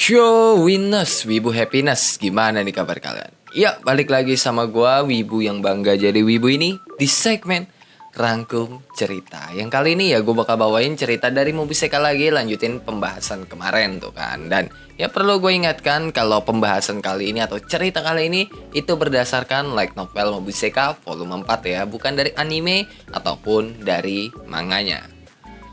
Show Winners, Wibu Happiness. Gimana nih kabar kalian? Ya, balik lagi sama gua, Wibu yang bangga jadi Wibu ini di segmen Rangkum Cerita. Yang kali ini ya gue bakal bawain cerita dari Mobiseka lagi, lanjutin pembahasan kemarin tuh kan. Dan ya perlu gue ingatkan kalau pembahasan kali ini atau cerita kali ini itu berdasarkan light novel Mobiseka volume 4 ya, bukan dari anime ataupun dari manganya.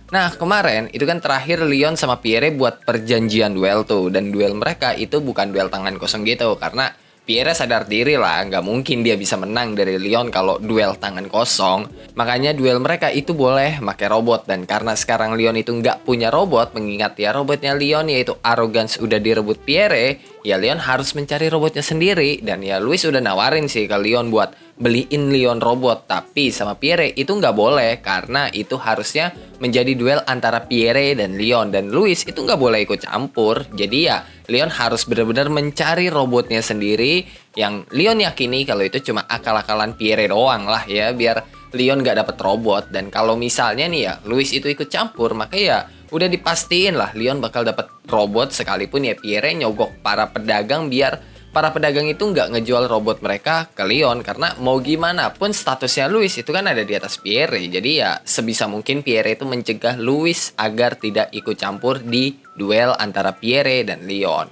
Nah kemarin itu kan terakhir Leon sama Pierre buat perjanjian duel tuh. Dan duel mereka itu bukan duel tangan kosong gitu. Karena Pierre sadar diri lah, nggak mungkin dia bisa menang dari Leon kalau duel tangan kosong. Makanya duel mereka itu boleh pakai robot. Dan karena sekarang Leon itu nggak punya robot, mengingat ya robotnya Leon yaitu Arrogance udah direbut Pierre, ya Leon harus mencari robotnya sendiri. Dan ya Louis udah nawarin sih ke Leon buat beliin Leon robot. Tapi sama Pierre itu nggak boleh, karena itu harusnya menjadi duel antara Pierre dan Leon. Dan Louis itu nggak boleh ikut campur. Jadi ya Leon harus benar-benar mencari robotnya sendiri, yang Leon yakini kalau itu cuma akal-akalan Pierre doang lah ya, biar Leon nggak dapet robot. Dan kalau misalnya nih ya Louis itu ikut campur, maka ya udah dipastiin lah Leon bakal dapet robot, sekalipun ya Pierre nyogok para pedagang biar para pedagang itu nggak ngejual robot mereka ke Leon. Karena mau gimana pun statusnya Louis itu kan ada di atas Pierre. Jadi ya sebisa mungkin Pierre itu mencegah Louis agar tidak ikut campur di duel antara Pierre dan Leon.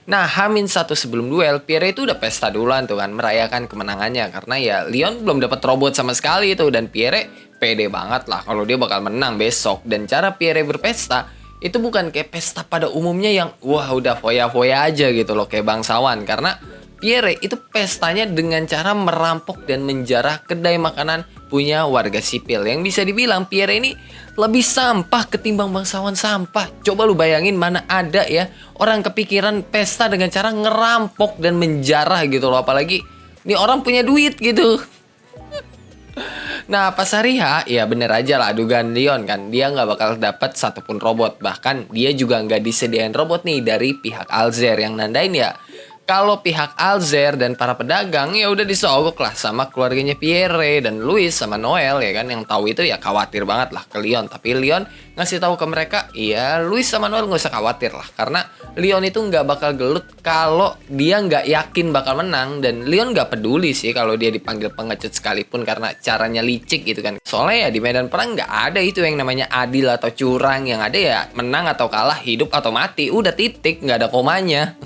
Nah H-1 sebelum duel, Pierre itu udah pesta duluan tuh kan, merayakan kemenangannya. Karena ya Leon belum dapat robot sama sekali tuh. Dan Pierre pede banget lah kalau dia bakal menang besok. Dan cara Pierre berpesta itu bukan kayak pesta pada umumnya yang wah udah foya-foya aja gitu loh, kayak bangsawan. Karena Pierre itu pestanya dengan cara merampok dan menjarah kedai makanan punya warga sipil. Yang bisa dibilang Pierre ini lebih sampah ketimbang bangsawan sampah. Coba lu bayangin, mana ada ya orang kepikiran pesta dengan cara ngerampok dan menjarah gitu loh. Apalagi ini orang punya duit gitu. Nah pas hari H, ya bener aja lah dugaan Leon kan, dia nggak bakal dapat satupun robot. Bahkan dia juga nggak disediain robot nih dari pihak Alzir, yang nandain ya kalau pihak Alzir dan para pedagang ya udah disogok lah sama keluarganya Pierre dan Louis sama Noel ya kan. Yang tahu itu ya khawatir banget lah ke Leon. Tapi Leon ngasih tahu ke mereka, iya Louis sama Noel nggak usah khawatir lah, karena Leon itu nggak bakal gelut kalau dia nggak yakin bakal menang. Dan Leon nggak peduli sih kalau dia dipanggil pengecut sekalipun, karena caranya licik gitu kan. Soalnya ya di medan perang nggak ada itu yang namanya adil atau curang. Yang ada ya menang atau kalah, hidup atau mati, udah titik, nggak ada komanya.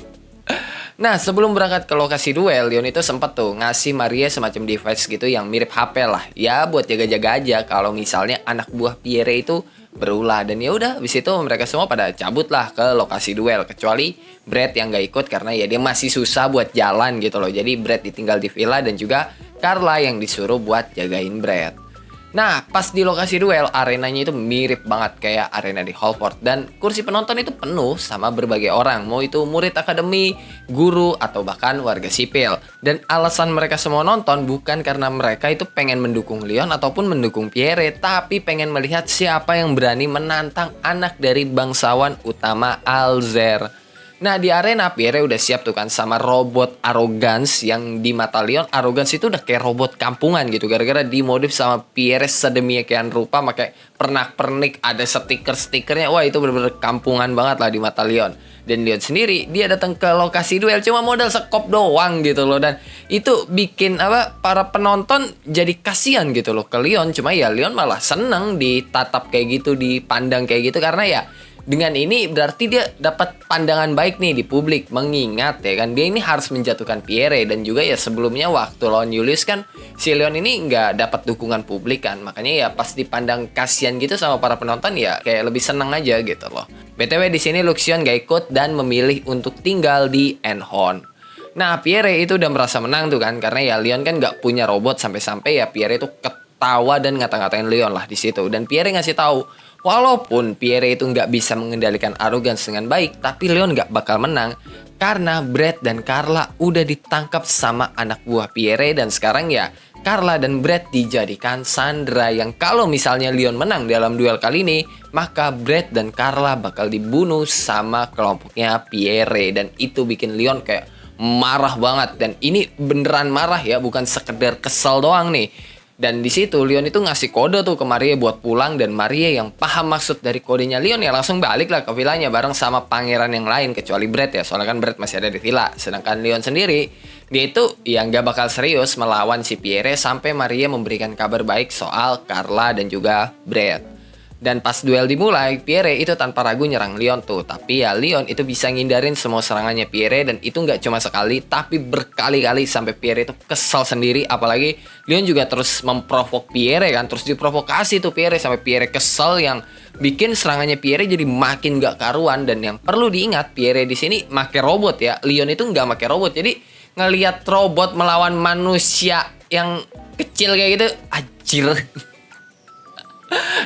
Nah sebelum berangkat ke lokasi duel, Leon itu sempat tuh ngasih Maria semacam device gitu yang mirip HP lah. Ya buat jaga-jaga aja kalau misalnya anak buah Pierre itu berulah. Dan ya udah, habis itu mereka semua pada cabut lah ke lokasi duel. Kecuali Brad yang gak ikut karena ya dia masih susah buat jalan gitu loh. Jadi Brad ditinggal di villa dan juga Carla yang disuruh buat jagain Brad. Nah pas di lokasi duel, arenanya itu mirip banget kayak arena di Hogwarts. Dan kursi penonton itu penuh sama berbagai orang, mau itu murid akademi, guru, atau bahkan warga sipil. Dan alasan mereka semua nonton bukan karena mereka itu pengen mendukung Leon ataupun mendukung Pierre, tapi pengen melihat siapa yang berani menantang anak dari bangsawan utama Alzir. Nah di arena Pierre udah siap tuh kan sama robot Arrogance, yang di mata Leon Arrogance itu udah kayak robot kampungan gitu. Gara-gara dimodif sama Pierre sedemikian rupa, pakai pernak-pernik, ada stiker-stikernya. Wah itu bener-bener kampungan banget lah di mata Leon. Dan Leon sendiri dia datang ke lokasi duel cuma modal sekop doang gitu loh. Dan itu bikin para penonton jadi kasihan gitu loh ke Leon. Cuma ya Leon malah seneng ditatap kayak gitu, dipandang kayak gitu. Karena ya dengan ini berarti dia dapat pandangan baik nih di publik. Mengingat ya kan dia ini harus menjatuhkan Pierre. Dan juga ya sebelumnya waktu lawan Julius kan si Leon ini nggak dapat dukungan publik kan. Makanya ya pas dipandang kasihan gitu sama para penonton, ya kayak lebih seneng aja gitu loh. BTW di sini Luxion gak ikut dan memilih untuk tinggal di Enhorn. Nah Pierre itu udah merasa menang tuh kan, karena ya Leon kan nggak punya robot. Sampai-sampai ya Pierre itu ketawa dan ngata-ngatain Leon lah di situ. Dan Pierre ngasih tahu walaupun Pierre itu nggak bisa mengendalikan Arrogance dengan baik, tapi Leon nggak bakal menang karena Brad dan Carla udah ditangkap sama anak buah Pierre. Dan sekarang ya Carla dan Brad dijadikan sandera, yang kalau misalnya Leon menang dalam duel kali ini, maka Brad dan Carla bakal dibunuh sama kelompoknya Pierre. Dan itu bikin Leon kayak marah banget. Dan ini beneran marah ya, bukan sekedar kesel doang nih. Dan di situ Leon itu ngasih kode tuh ke Maria buat pulang, dan Maria yang paham maksud dari kodenya Leon ya langsung balik lah ke villanya bareng sama pangeran yang lain kecuali Brett ya, soalnya kan Brett masih ada di villa. Sedangkan Leon sendiri dia itu ya nggak bakal serius melawan si Pierre sampai Maria memberikan kabar baik soal Carla dan juga Brett. Dan pas duel dimulai, Pierre itu tanpa ragu nyerang Leon tuh. Tapi ya Leon itu bisa ngindarin semua serangannya Pierre, dan itu nggak cuma sekali, tapi berkali-kali sampai Pierre itu kesal sendiri. Apalagi Leon juga terus memprovok Pierre kan, terus diprovokasi tuh Pierre sampai Pierre kesel yang bikin serangannya Pierre jadi makin nggak karuan. Dan yang perlu diingat, Pierre di sini make robot ya, Leon itu nggak make robot. Jadi ngelihat robot melawan manusia yang kecil kayak gitu, anjir.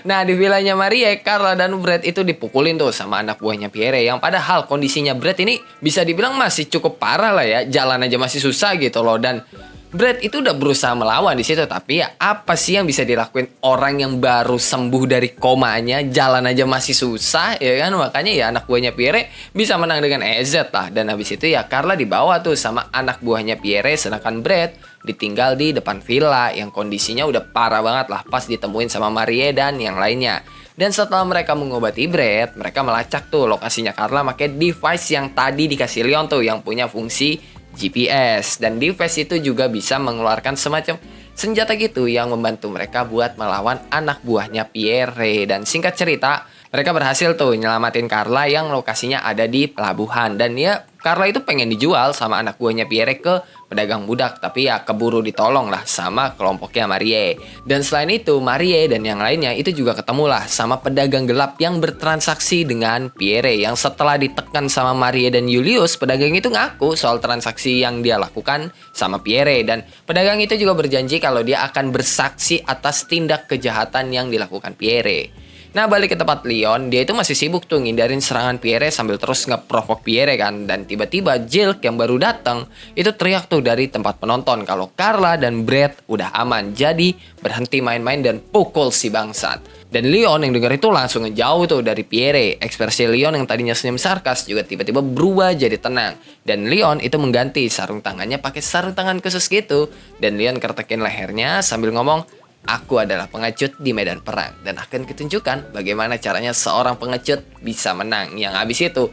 Nah di villanya Maria, Carla dan Brett itu dipukulin tuh sama anak buahnya Pierre, yang padahal kondisinya Brett ini bisa dibilang masih cukup parah lah ya, jalan aja masih susah gitu loh. Dan Brett itu udah berusaha melawan di situ, tapi ya apa sih yang bisa dilakuin orang yang baru sembuh dari komanya, jalan aja masih susah ya kan. Makanya ya anak buahnya Pierre bisa menang dengan EZ lah. Dan habis itu ya Carla dibawa tuh sama anak buahnya Pierre, sedangkan Brett ditinggal di depan villa yang kondisinya udah parah banget lah pas ditemuin sama Marie dan yang lainnya. Dan setelah mereka mengobati Brett, mereka melacak tuh lokasinya Carla pakai device yang tadi dikasih Leon tuh, yang punya fungsi GPS. Dan device itu juga bisa mengeluarkan semacam senjata gitu yang membantu mereka buat melawan anak buahnya Pierre. Dan singkat cerita, mereka berhasil tuh nyelamatin Carla yang lokasinya ada di pelabuhan. Dan ya Carla itu pengen dijual sama anak buahnya Pierre ke pedagang budak, tapi ya keburu ditolong lah sama kelompoknya Marie. Dan selain itu Marie dan yang lainnya itu juga ketemu lah sama pedagang gelap yang bertransaksi dengan Pierre, yang setelah ditekan sama Marie dan Julius, pedagang itu ngaku soal transaksi yang dia lakukan sama Pierre. Dan pedagang itu juga berjanji kalau dia akan bersaksi atas tindak kejahatan yang dilakukan Pierre. Nah balik ke tempat Leon, dia itu masih sibuk tuh ngindarin serangan Pierre sambil terus ngeprovok Pierre kan. Dan tiba-tiba Jilk yang baru datang itu teriak tuh dari tempat penonton kalau Carla dan Brett udah aman. Jadi berhenti main-main dan pukul si bangsat. Dan Leon yang denger itu langsung ngejauh tuh dari Pierre. Ekspresi Leon yang tadinya senyum sarkas juga tiba-tiba berubah jadi tenang. Dan Leon itu mengganti sarung tangannya pakai sarung tangan khusus gitu. Dan Leon kertekin lehernya sambil ngomong, "Aku adalah pengecut di medan perang dan akan kutunjukkan bagaimana caranya seorang pengecut bisa menang." Yang habis itu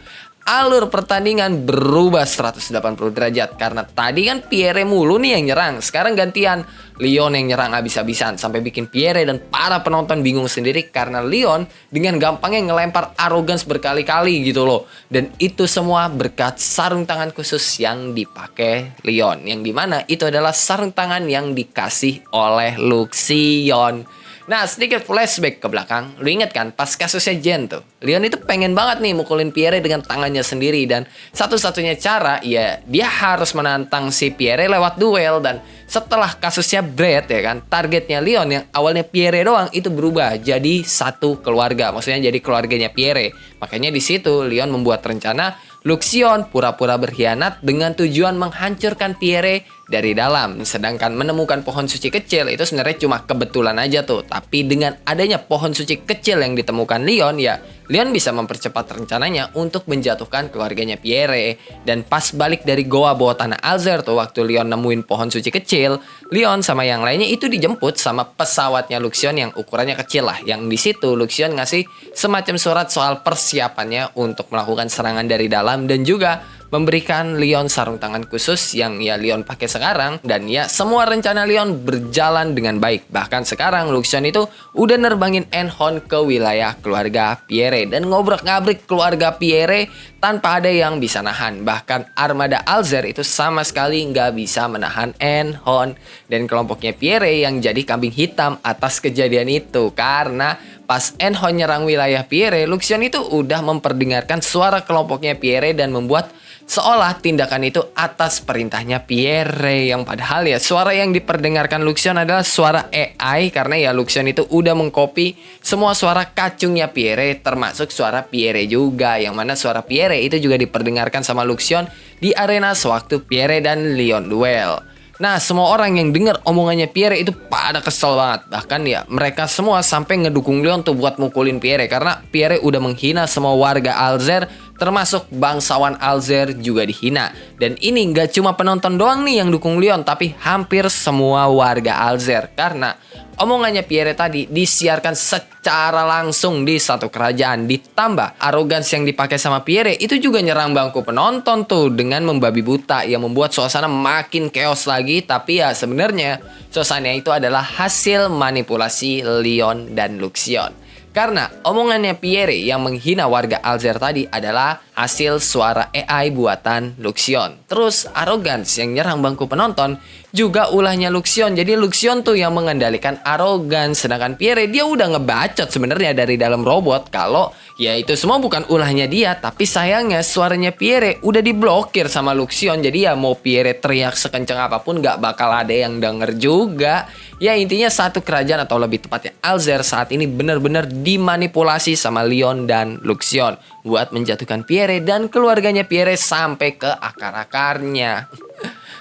alur pertandingan berubah 180 derajat karena tadi kan Pierre mulu nih yang nyerang. Sekarang gantian Leon yang nyerang habis-habisan sampai bikin Pierre dan para penonton bingung sendiri karena Leon dengan gampangnya ngelempar arrogance berkali-kali gitu loh. Dan itu semua berkat sarung tangan khusus yang dipakai Leon, yang dimana itu adalah sarung tangan yang dikasih oleh Luxion. Nah sedikit flashback ke belakang, lu inget kan pas kasusnya Jen tuh, Leon itu pengen banget nih mukulin Pierre dengan tangannya sendiri. Dan satu-satunya cara ya dia harus menantang si Pierre lewat duel. Dan setelah kasusnya Brett ya kan, targetnya Leon yang awalnya Pierre doang itu berubah jadi satu keluarga, maksudnya jadi keluarganya Pierre. Makanya di situ Leon membuat rencana Luxion pura-pura berkhianat dengan tujuan menghancurkan Pierre dari dalam. Sedangkan menemukan pohon suci kecil itu sebenarnya cuma kebetulan aja tuh. Tapi dengan adanya pohon suci kecil yang ditemukan Leon, ya Leon bisa mempercepat rencananya untuk menjatuhkan keluarganya Pierre. Dan pas balik dari goa bawah tanah Alzer tuh, waktu Leon nemuin pohon suci kecil, Leon sama yang lainnya itu dijemput sama pesawatnya Luxion yang ukurannya kecil lah. Yang di situ Luxion ngasih semacam surat soal persiapannya untuk melakukan serangan dari dalam, dan juga memberikan Leon sarung tangan khusus yang ya Leon pakai sekarang. Dan ya semua rencana Leon berjalan dengan baik. Bahkan sekarang Luxion itu udah nerbangin Enhon ke wilayah keluarga Pierre dan ngobrak-ngabrik keluarga Pierre tanpa ada yang bisa nahan. Bahkan armada Alzer itu sama sekali nggak bisa menahan Enhon dan kelompoknya Pierre yang jadi kambing hitam atas kejadian itu. Karena pas Enhon nyerang wilayah Pierre, Luxion itu udah memperdengarkan suara kelompoknya Pierre dan membuat seolah tindakan itu atas perintahnya Pierre, yang padahal ya suara yang diperdengarkan Luxion adalah suara AI karena ya Luxion itu udah mengcopy semua suara kacungnya Pierre termasuk suara Pierre juga, yang mana suara Pierre itu juga diperdengarkan sama Luxion di arena sewaktu Pierre dan Leon duel. Nah semua orang yang dengar omongannya Pierre itu pada kesel banget. Bahkan ya mereka semua sampai ngedukung Leon tuh buat mukulin Pierre karena Pierre udah menghina semua warga Alzer termasuk bangsawan Alzer juga dihina. Dan ini nggak cuma penonton doang nih yang dukung Leon, tapi hampir semua warga Alzer. Karena omongannya Pierre tadi disiarkan secara langsung di satu kerajaan. Ditambah arogansi yang dipakai sama Pierre itu juga nyerang bangku penonton tuh dengan membabi buta yang membuat suasana makin chaos lagi. Tapi ya sebenarnya suasana itu adalah hasil manipulasi Leon dan Luxion. Karena omongannya Pierre yang menghina warga Alzer tadi adalah hasil suara AI buatan Luxion. Terus arrogance yang nyerang bangku penonton juga ulahnya Luxion. Jadi Luxion tuh yang mengendalikan arrogance, sedangkan Pierre dia udah ngebacot sebenarnya dari dalam robot kalau ya itu semua bukan ulahnya dia. Tapi sayangnya suaranya Pierre udah diblokir sama Luxion. Jadi ya mau Pierre teriak sekencang apapun gak bakal ada yang denger juga. Ya intinya satu kerajaan atau lebih tepatnya Alzer saat ini benar-benar dimanipulasi sama Leon dan Luxion buat menjatuhkan Pierre dan keluarganya Pierre sampai ke akar-akarnya.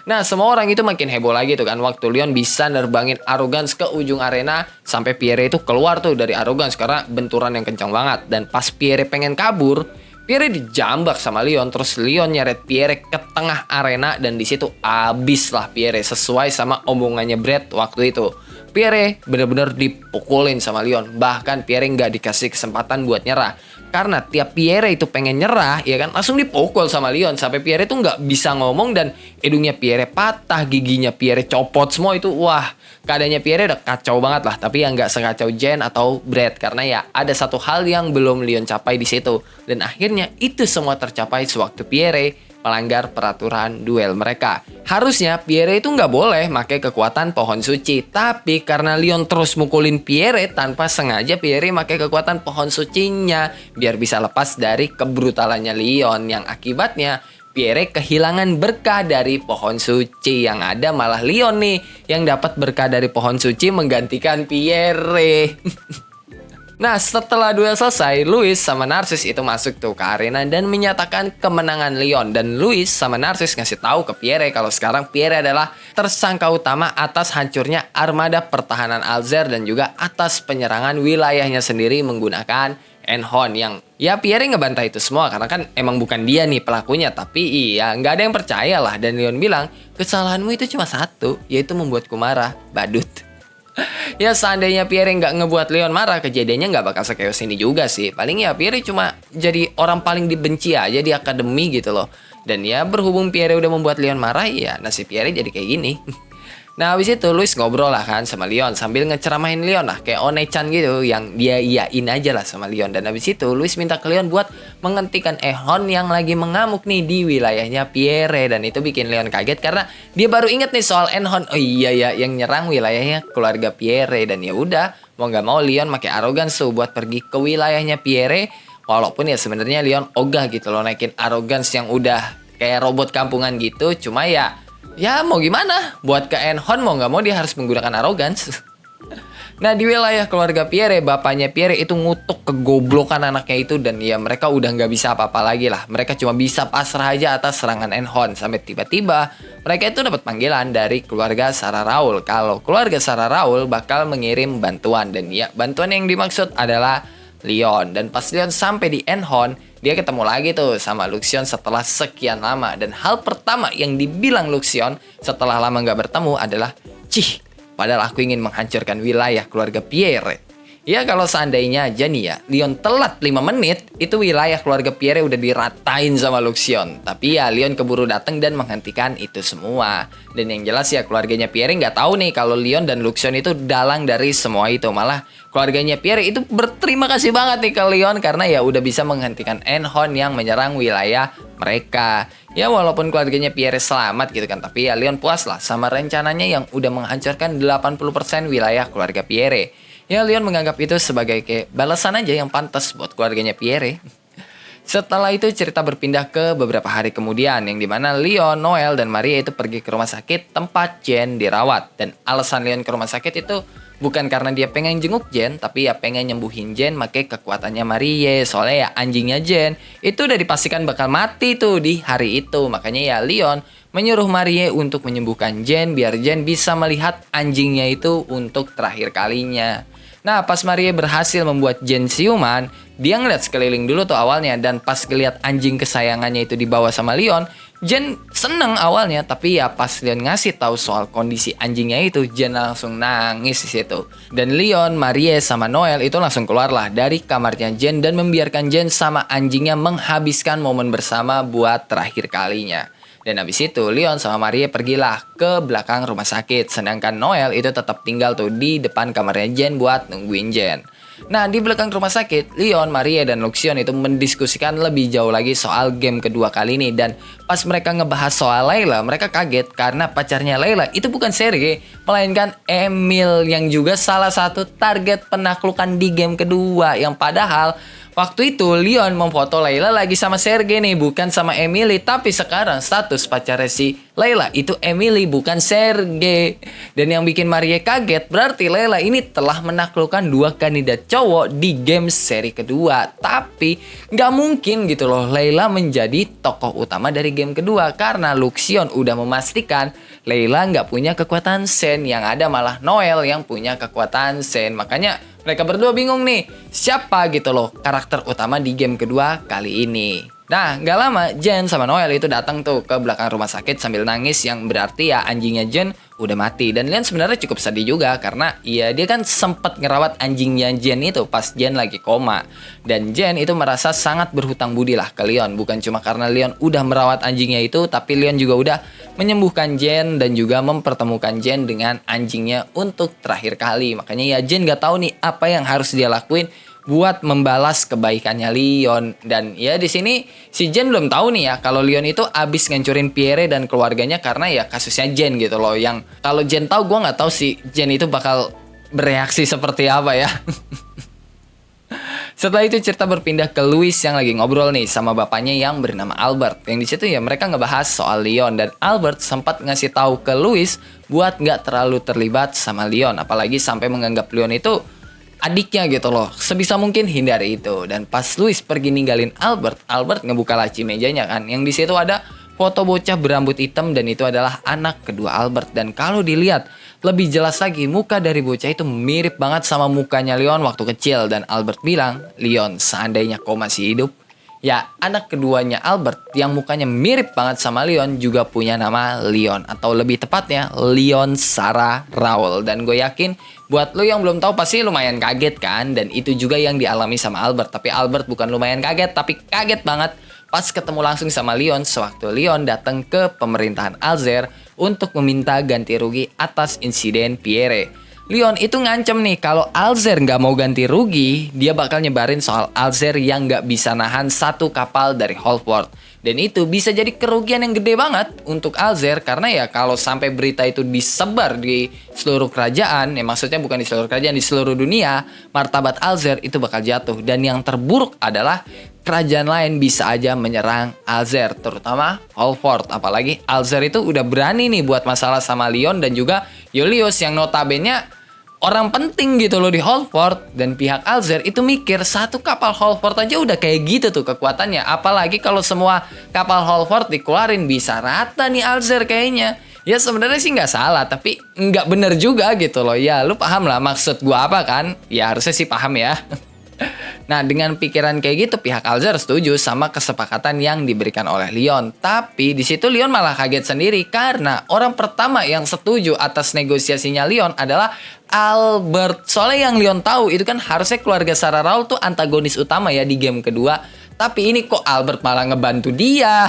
Nah, semua orang itu makin heboh lagi tuh kan waktu Leon bisa nerbangin Arrogance ke ujung arena sampai Pierre itu keluar tuh dari Arrogance karena benturan yang kencang banget. Dan pas Pierre pengen kabur, Pierre dijambak sama Leon, terus Leon nyeret Pierre ke tengah arena dan di situ abis lah Pierre sesuai sama omongannya Brad waktu itu. Pierre bener-bener dipukulin sama Leon, bahkan Pierre nggak dikasih kesempatan buat nyerah. Karena tiap Pierre itu pengen nyerah, ya kan langsung dipukul sama Leon sampai Pierre itu nggak bisa ngomong dan hidungnya Pierre patah, giginya Pierre copot semua itu. Wah, keadaannya Pierre udah kacau banget lah. Tapi ya nggak sekacau Jen atau Brad karena ya ada satu hal yang belum Leon capai di situ. Dan akhirnya itu semua tercapai sewaktu Pierre melanggar peraturan duel mereka. Harusnya Pierre itu nggak boleh pakai kekuatan pohon suci, tapi karena Leon terus mukulin Pierre tanpa sengaja, Pierre pakai kekuatan pohon sucinya biar bisa lepas dari kebrutalannya Leon yang akibatnya Pierre kehilangan berkah dari pohon suci. Yang ada malah Leon nih yang dapat berkah dari pohon suci menggantikan Pierre. Nah, setelah duel selesai, Louis sama Narcis itu masuk tuh ke arena dan menyatakan kemenangan Leon. Dan Louis sama Narcis ngasih tahu ke Pierre kalau sekarang Pierre adalah tersangka utama atas hancurnya armada pertahanan Alzer dan juga atas penyerangan wilayahnya sendiri menggunakan Enhon yang ya Pierre ngebantah itu semua karena kan emang bukan dia nih pelakunya. Tapi iya nggak ada yang percaya lah dan Leon bilang kesalahanmu itu cuma satu, yaitu membuatku marah, badut. Ya seandainya Pierre nggak ngebuat Leon marah, kejadiannya nggak bakal se-chaos ini juga sih. Paling ya Pierre cuma jadi orang paling dibenci aja di akademi gitu loh. Dan ya berhubung Pierre udah membuat Leon marah, ya nasib Pierre jadi kayak gini. Nah habis itu Louis ngobrol lah kan sama Leon sambil ngeceramahin Leon lah kayak One-chan gitu yang dia iyain aja lah sama Leon. Dan habis itu Louis minta ke Leon buat menghentikan Ehon yang lagi mengamuk nih di wilayahnya Pierre. Dan itu bikin Leon kaget karena dia baru inget nih soal Enhon. Oh iya ya yang nyerang wilayahnya keluarga Pierre. Dan ya udah mau nggak mau Leon pakai arrogance buat pergi ke wilayahnya Pierre. Walaupun ya sebenarnya Leon ogah gitu loh naikin arrogance yang udah kayak robot kampungan gitu. Cuma ya mau gimana, buat ke Enhon mau nggak mau dia harus menggunakan arrogance. Nah di wilayah keluarga Pierre, bapaknya Pierre itu ngutuk kegoblokan anaknya itu. Dan ya mereka udah nggak bisa apa-apa lagi lah. Mereka cuma bisa pasrah aja atas serangan Enhon. Sampai tiba-tiba mereka itu dapat panggilan dari keluarga Sarah Raul kalau keluarga Sarah Raul bakal mengirim bantuan. Dan ya bantuan yang dimaksud adalah Leon. Dan pas Leon sampai di Enhon, dia ketemu lagi tuh sama Luxion setelah sekian lama. Dan hal pertama yang dibilang Luxion setelah lama gak bertemu adalah, "Cih, padahal aku ingin menghancurkan wilayah keluarga Pierre." Ya kalau seandainya aja nih ya, Leon telat 5 menit, itu wilayah keluarga Pierre udah diratain sama Luxion. Tapi ya Leon keburu datang dan menghentikan itu semua. Dan yang jelas ya keluarganya Pierre nggak tahu nih kalau Leon dan Luxion itu dalang dari semua itu. Malah keluarganya Pierre itu berterima kasih banget nih ke Leon karena ya udah bisa menghentikan Enhon yang menyerang wilayah mereka. Ya walaupun keluarganya Pierre selamat gitu kan, tapi ya Leon puas lah sama rencananya yang udah menghancurkan 80% wilayah keluarga Pierre. Ya Leon menganggap itu sebagai kayak balasan aja yang pantas buat keluarganya Pierre. Setelah itu cerita berpindah ke beberapa hari kemudian yang dimana Leon, Noel, dan Maria itu pergi ke rumah sakit tempat Jen dirawat. Dan alasan Leon ke rumah sakit itu bukan karena dia pengen jenguk Jen, tapi ya pengen nyembuhin Jen pakai kekuatannya Maria. Soalnya ya anjingnya Jen itu udah dipastikan bakal mati tuh di hari itu. Makanya ya Leon menyuruh Maria untuk menyembuhkan Jen biar Jen bisa melihat anjingnya itu untuk terakhir kalinya. Nah, pas Marie berhasil membuat Jen siuman, dia ngeliat sekeliling dulu tuh awalnya. Dan pas ngeliat anjing kesayangannya itu dibawa sama Leon, Jen seneng awalnya. Tapi ya pas Leon ngasih tahu soal kondisi anjingnya itu, Jen langsung nangis di situ. Dan Leon, Marie, sama Noel itu langsung keluarlah dari kamarnya Jen dan membiarkan Jen sama anjingnya menghabiskan momen bersama buat terakhir kalinya. Dan habis itu Leon sama Marie pergilah ke belakang rumah sakit. Sedangkan Noel itu tetap tinggal tuh di depan kamarnya Jen buat nungguin Jen. Nah, di belakang rumah sakit, Leon, Marie, dan Luxion itu mendiskusikan lebih jauh lagi soal game kedua kali ini. Dan pas mereka ngebahas soal Layla, mereka kaget karena pacarnya Layla itu bukan Sergei, melainkan Emil yang juga salah satu target penaklukan di game kedua. Yang padahal waktu itu Leon memfoto Layla lagi sama Sergei nih, bukan sama Emily. Tapi sekarang status pacarnya si Layla itu Emily, bukan Sergei. Dan yang bikin Marie kaget, berarti Layla ini telah menaklukkan dua kandidat cowok di game seri kedua. Tapi nggak mungkin gitu loh Layla menjadi tokoh utama dari game kedua, karena Luxion udah memastikan Layla nggak punya kekuatan Sen. Yang ada malah Noel yang punya kekuatan Sen. Makanya mereka berdua bingung nih, siapa gitu loh karakter utama di game kedua kali ini. Nah, gak lama Jen sama Noel itu datang tuh ke belakang rumah sakit sambil nangis, yang berarti ya anjingnya Jen udah mati. Dan Leon sebenarnya cukup sedih juga karena ya dia kan sempat ngerawat anjingnya Jen itu pas Jen lagi koma. Dan Jen itu merasa sangat berhutang budi lah ke Leon. Bukan cuma karena Leon udah merawat anjingnya itu, tapi Leon juga udah menyembuhkan Jen dan juga mempertemukan Jen dengan anjingnya untuk terakhir kali. Makanya ya Jen gak tahu nih apa yang harus dia lakuin buat membalas kebaikannya Leon. Dan ya di sini si Jen belum tahu nih ya kalau Leon itu abis ngancurin Pierre dan keluarganya karena ya kasusnya Jen gitu loh. Yang kalau Jen tahu, gue nggak tahu si Jen itu bakal bereaksi seperti apa ya. Setelah itu cerita berpindah ke Louis yang lagi ngobrol nih sama bapaknya yang bernama Albert. Yang di situ ya mereka ngebahas soal Leon, dan Albert sempat ngasih tahu ke Louis buat nggak terlalu terlibat sama Leon, apalagi sampai menganggap Leon itu adiknya gitu loh. Sebisa mungkin hindari itu. Dan pas Louis pergi ninggalin Albert, Albert ngebuka laci mejanya kan. Yang di situ ada foto bocah berambut hitam dan itu adalah anak kedua Albert. Dan kalau dilihat lebih jelas lagi, muka dari bocah itu mirip banget sama mukanya Leon waktu kecil. Dan Albert bilang, Leon seandainya kau masih hidup, ya anak keduanya Albert yang mukanya mirip banget sama Leon juga punya nama Leon. Atau lebih tepatnya Leon Sarah Raoul. Dan gue yakin buat lo yang belum tahu pasti lumayan kaget kan. Dan itu juga yang dialami sama Albert. Tapi Albert bukan lumayan kaget, tapi kaget banget pas ketemu langsung sama Leon sewaktu Leon datang ke pemerintahan Alzir untuk meminta ganti rugi atas insiden Pierre. Leon itu ngancem nih kalau Alzir nggak mau ganti rugi, dia bakal nyebarin soal Alzir yang nggak bisa nahan satu kapal dari Holford. Dan itu bisa jadi kerugian yang gede banget untuk Alzir, karena ya kalau sampai berita itu disebar di seluruh kerajaan, ya maksudnya bukan di seluruh kerajaan, di seluruh dunia, martabat Alzir itu bakal jatuh. Dan yang terburuk adalah kerajaan lain bisa aja menyerang Alzir, terutama Holford. Apalagi Alzir itu udah berani nih buat masalah sama Leon dan juga Julius yang notabene orang penting gitu loh di Holford. Dan pihak Alzir itu mikir satu kapal Holford aja udah kayak gitu tuh kekuatannya. Apalagi kalau semua kapal Holford dikeluarin, bisa rata nih Alzir kayaknya. Ya sebenarnya sih nggak salah, tapi nggak bener juga gitu loh. Ya lu paham lah maksud gua apa kan? Ya harusnya sih paham ya. Nah, dengan pikiran kayak gitu, pihak Alzir setuju sama kesepakatan yang diberikan oleh Leon. Tapi di situ Leon malah kaget sendiri karena orang pertama yang setuju atas negosiasinya Leon adalah Albert. Soalnya yang Leon tahu itu kan harusnya keluarga Sarah Raoul tuh antagonis utama ya di game kedua. Tapi ini kok Albert malah ngebantu dia.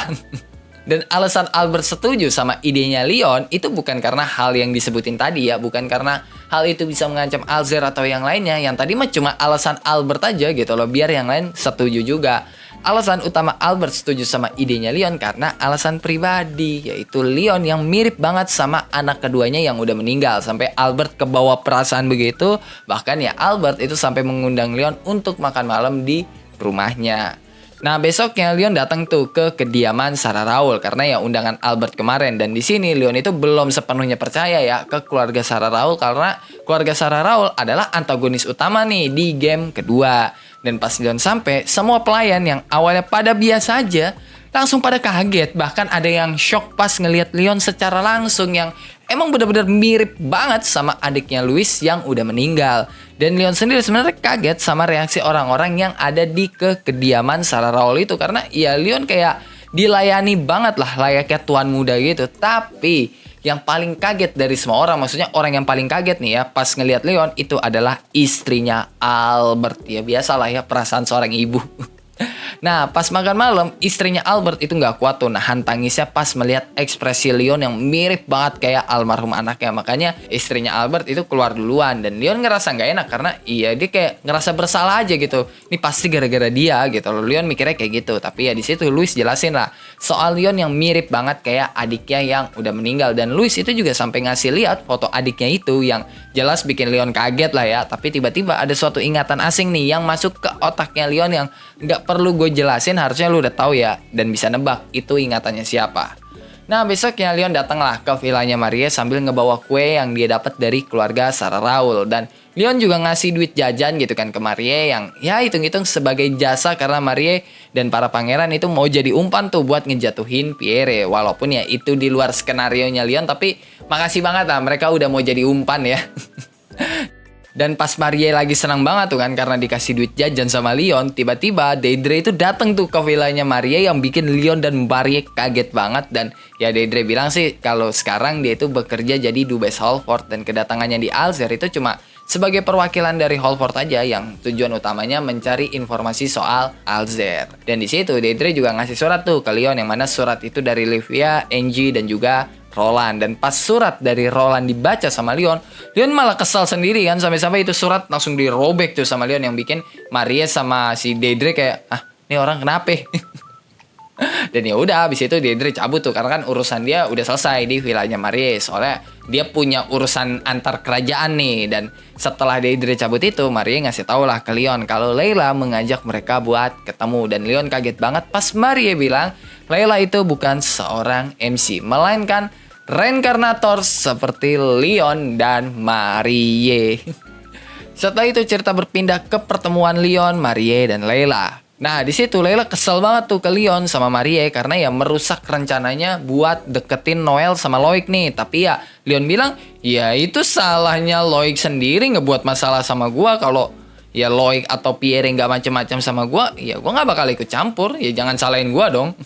Dan alasan Albert setuju sama idenya Leon itu bukan karena hal yang disebutin tadi ya, bukan karena hal itu bisa mengancam Alzir atau yang lainnya. Yang tadi mah cuma alasan Albert aja gitu loh, biar yang lain setuju juga. Alasan utama Albert setuju sama idenya Leon karena alasan pribadi, yaitu Leon yang mirip banget sama anak keduanya yang udah meninggal. Sampai Albert kebawa perasaan begitu, bahkan ya Albert itu sampai mengundang Leon untuk makan malam di rumahnya. Nah, besoknya Leon datang tuh ke kediaman Sarah Raoul karena ya undangan Albert kemarin. Dan di sini Leon itu belum sepenuhnya percaya ya ke keluarga Sarah Raoul karena keluarga Sarah Raoul adalah antagonis utama nih di game kedua. Dan pas Leon sampai, semua pelayan yang awalnya pada biasa aja langsung pada kaget. Bahkan ada yang shock pas ngelihat Leon secara langsung yang emang benar-benar mirip banget sama adiknya Louis yang udah meninggal. Dan Leon sendiri sebenarnya kaget sama reaksi orang-orang yang ada di kediaman Sarah Raoul itu. Karena ya Leon kayak dilayani banget lah layaknya tuan muda gitu. Tapi yang paling kaget dari semua orang, maksudnya orang yang paling kaget nih ya pas ngelihat Leon itu adalah istrinya Albert. Ya biasalah ya perasaan seorang ibu. Nah pas makan malam istrinya Albert itu nggak kuat tuh nahan tangisnya pas melihat ekspresi Leon yang mirip banget kayak almarhum anaknya. Makanya istrinya Albert itu keluar duluan dan Leon ngerasa nggak enak karena iya dia kayak ngerasa bersalah aja gitu. Ini pasti gara-gara dia gitu loh. Leon mikirnya kayak gitu. Tapi ya di situ Louis jelasin lah soal Leon yang mirip banget kayak adiknya yang udah meninggal. Dan Louis itu juga sampai ngasih lihat foto adiknya itu yang jelas bikin Leon kaget lah ya. Tapi tiba-tiba ada suatu ingatan asing nih yang masuk ke otaknya Leon yang nggak perlu gue jelasin, harusnya lu udah tahu ya dan bisa nebak itu ingatannya siapa. Nah besoknya Leon datanglah ke villanya Marie sambil ngebawa kue yang dia dapat dari keluarga Sarah Raoul. Dan Leon juga ngasih duit jajan gitu kan ke Marie yang ya hitung-hitung sebagai jasa karena Marie dan para pangeran itu mau jadi umpan tuh buat ngejatuhin Pierre. Walaupun ya itu di luar skenarionya Leon, tapi makasih banget lah mereka udah mau jadi umpan ya. Dan pas Marie lagi senang banget tuh kan karena dikasih duit jajan sama Leon, tiba-tiba Deidre itu datang tuh ke villanya Marie yang bikin Leon dan Marie kaget banget. Dan ya Deidre bilang sih kalau sekarang dia itu bekerja jadi Dubes Halford dan kedatangannya di Alzir itu cuma sebagai perwakilan dari Halford aja yang tujuan utamanya mencari informasi soal Alzir. Dan di situ Deidre juga ngasih surat tuh ke Leon yang mana surat itu dari Livia, Angie dan juga Roland. Dan pas surat dari Roland dibaca sama Leon malah kesal sendiri kan sampai-sampai itu surat langsung dirobek tuh sama Leon yang bikin Marie sama si Deidre kayak ini orang kenapa? Dan ya udah habis itu Deidre cabut tuh karena kan urusan dia udah selesai di villanya Marie. Soalnya dia punya urusan antar kerajaan nih. Dan setelah Deidre cabut itu Marie ngasih tau lah ke Leon kalau Layla mengajak mereka buat ketemu. Dan Leon kaget banget pas Marie bilang Layla itu bukan seorang MC melainkan reinkarnator seperti Leon dan Marie. Setelah itu cerita berpindah ke pertemuan Leon, Marie dan Layla. Nah di situ Layla kesel banget tuh ke Leon sama Marie karena ya merusak rencananya buat deketin Noel sama Loic nih. Tapi ya Leon bilang ya itu salahnya Loic sendiri ngebuat masalah sama gua. Kalau ya Loic atau Pierre nggak macem-macem sama gua, ya gua nggak bakal ikut campur. Ya jangan salahin gua dong.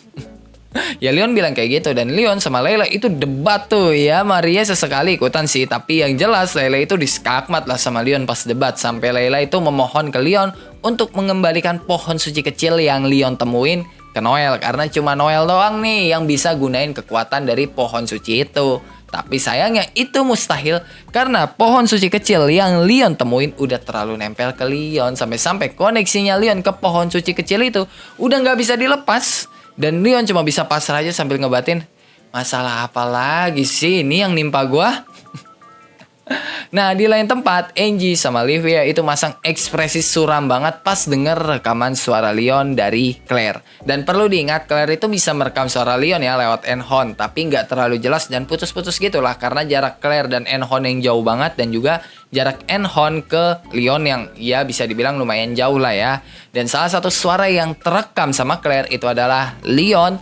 Ya Leon bilang kayak gitu dan Leon sama Layla itu debat tuh ya. Maria sesekali ikutan sih, tapi yang jelas Layla itu diskakmat lah sama Leon pas debat. Sampai Layla itu memohon ke Leon untuk mengembalikan pohon suci kecil yang Leon temuin ke Noel. Karena cuma Noel doang nih yang bisa gunain kekuatan dari pohon suci itu. Tapi sayangnya itu mustahil karena pohon suci kecil yang Leon temuin udah terlalu nempel ke Leon. Sampai-sampai koneksinya Leon ke pohon suci kecil itu udah nggak bisa dilepas. Dan Leon cuma bisa pasrah aja sambil ngebatin, masalah apa lagi sih ini yang nimpa gua? Nah di lain tempat Angie sama Livia itu masang ekspresi suram banget pas denger rekaman suara Leon dari Claire. Dan perlu diingat Claire itu bisa merekam suara Leon ya lewat Enhorn, tapi nggak terlalu jelas dan putus-putus gitu lah karena jarak Claire dan Enhorn yang jauh banget dan juga jarak Enhorn ke Leon yang ya bisa dibilang lumayan jauh lah ya. Dan salah satu suara yang terekam sama Claire itu adalah Leon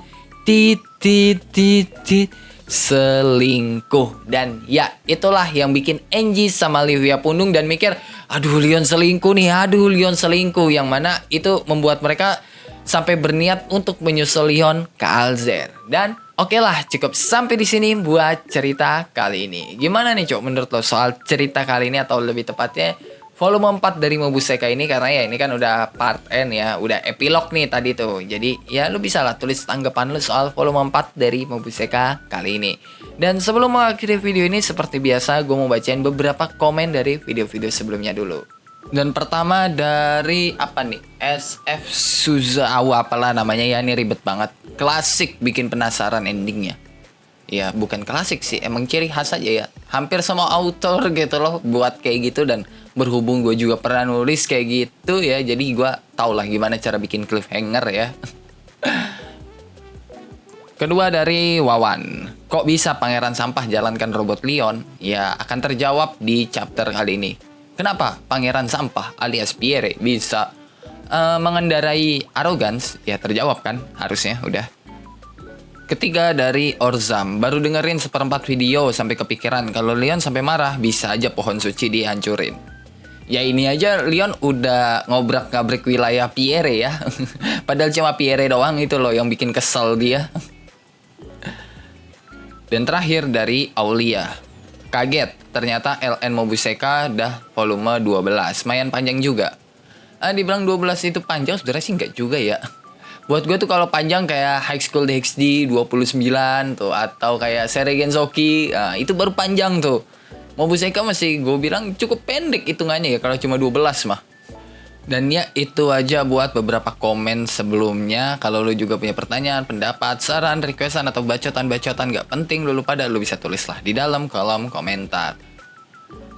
selingkuh. Dan ya itulah yang bikin Angie sama Livia pundung dan mikir aduh Leon selingkuh nih, aduh Leon selingkuh. Yang mana itu membuat mereka sampai berniat untuk menyusul Leon ke Alzir. Dan oke lah cukup sampai di sini buat cerita kali ini. Gimana nih Cok menurut lo soal cerita kali ini atau lebih tepatnya volume 4 dari Mobuseka ini? Karena ya ini kan udah part end ya, udah epilog nih tadi tuh. Jadi ya lu bisa lah tulis tanggapan lu soal volume 4 dari Mobuseka kali ini. Dan sebelum mengakhiri video ini seperti biasa gue mau bacain beberapa komen dari video-video sebelumnya dulu. Dan pertama dari apa nih, SF Suzawa apalah namanya ya, ini ribet banget. Klasik bikin penasaran endingnya. Ya bukan klasik sih, emang ciri khas aja ya. Hampir semua author gitu loh buat kayak gitu. Dan berhubung gue juga pernah nulis kayak gitu ya, jadi gue tau lah gimana cara bikin cliffhanger ya. Kedua dari Wawan, kok bisa pangeran sampah jalankan robot Leon? Ya akan terjawab di chapter kali ini. Kenapa pangeran sampah alias Pierre bisa mengendarai arrogance? Ya terjawab kan harusnya udah. Ketiga dari Orzam, baru dengerin seperempat video sampai kepikiran kalau Leon sampai marah bisa aja pohon suci dihancurin. Ya ini aja Leon udah ngobrak-ngabrik wilayah Pierre ya. Padahal cuma Pierre doang itu loh yang bikin kesel dia. Dan terakhir dari Aulia. Kaget, ternyata LN Mobuseka dah volume 12. Lumayan panjang juga. Dibilang 12 itu panjang, sebenarnya sih enggak juga ya. Buat gue tuh kalau panjang kayak High School DxD 29 tuh, atau kayak Seregen Soki, itu baru panjang tuh. Mobuseka masih gue bilang cukup pendek hitungannya ya kalau cuma 12 mah. Dan ya itu aja buat beberapa komen sebelumnya. Kalau lu juga punya pertanyaan, pendapat, saran, requestan atau bacotan-bacotan gak penting lu pada lu bisa tulislah di dalam kolom komentar.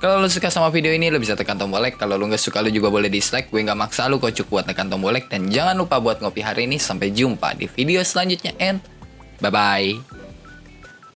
Kalau lu suka sama video ini, lu bisa tekan tombol like. Kalau lu gak suka, lu juga boleh dislike. Gue gak maksa lu kocok buat tekan tombol like. Dan jangan lupa buat ngopi hari ini. Sampai jumpa di video selanjutnya and bye-bye.